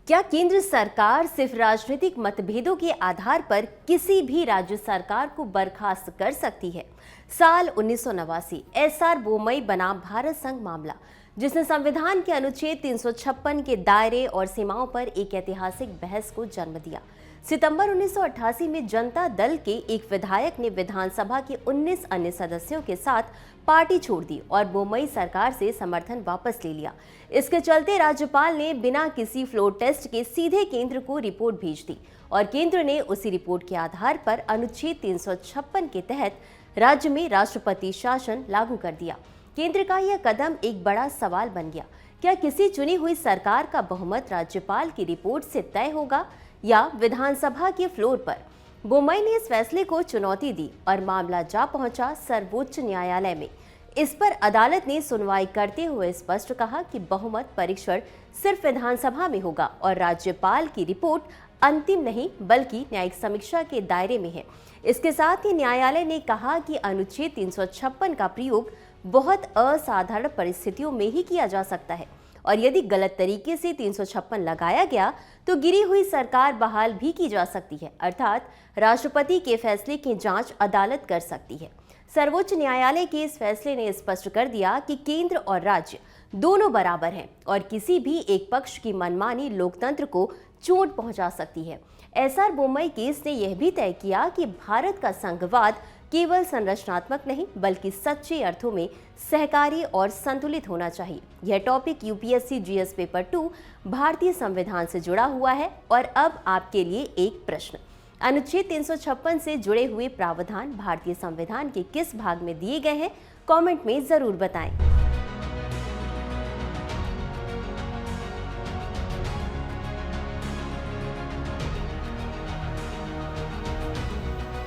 क्या केंद्र सरकार सिर्फ राजनीतिक मतभेदों के आधार पर किसी भी राज्य सरकार को बर्खास्त कर सकती है? साल 1989 एसआर बोमई बना भारत संघ मामला, जिसने संविधान के अनुच्छेद 356 के दायरे और सीमाओं पर एक ऐतिहासिक बहस को जन्म दिया। सितंबर 1988 में जनता दल के एक विधायक ने विधानसभा के 19 अन्य सदस्यों के साथ पार्टी छोड़ दी और बोमई सरकार से समर्थन वापस ले लिया। इसके चलते राज्यपाल ने बिना किसी फ्लोर टेस्ट के सीधे केंद्र को रिपोर्ट भेज दी और केंद्र ने उसी रिपोर्ट के आधार पर अनुच्छेद 356 के तहत राज्य में राष्ट्रपति शासन लागू कर दिया। केंद्र का यह कदम एक बड़ा सवाल बन गया। क्या किसी चुनी हुई सरकार का बहुमत राज्यपाल की रिपोर्ट से तय होगा या विधानसभा के फ्लोर पर? बोमई ने इस फैसले को चुनौती दी और मामला जा पहुंचा सर्वोच्च न्यायालय में। इस पर अदालत ने सुनवाई करते हुए स्पष्ट कहा कि बहुमत परीक्षण सिर्फ विधानसभा में होगा और राज्यपाल की रिपोर्ट अंतिम नहीं बल्कि न्यायिक समीक्षा के दायरे में है। इसके साथ ही न्यायालय ने कहा कि अनुच्छेद 356 का प्रयोग बहुत असाधारण परिस्थितियों में ही किया जा सकता है और यदि गलत तरीके से 356 लगाया गया तो गिरी हुई सरकार बहाल भी की जा सकती है, अर्थात राष्ट्रपति के फैसले की जांच अदालत कर सकती है। सर्वोच्च न्यायालय के इस फैसले ने स्पष्ट कर दिया कि केंद्र और राज्य दोनों बराबर हैं और किसी भी एक पक्ष की मनमानी लोकतंत्र को चोट पहुंचा सकती है। एसआर बोमई केस ने यह भी तय किया कि भारत का संघवाद केवल संरचनात्मक नहीं बल्कि सच्चे अर्थों में सहकारी और संतुलित होना चाहिए। यह टॉपिक यूपीएससी जीएस पेपर 2 भारतीय संविधान से जुड़ा हुआ है। और अब आपके लिए एक प्रश्न, अनुच्छेद 356 से जुड़े हुए प्रावधान भारतीय संविधान के किस भाग में दिए गए हैं? कमेंट में जरूर बताएं।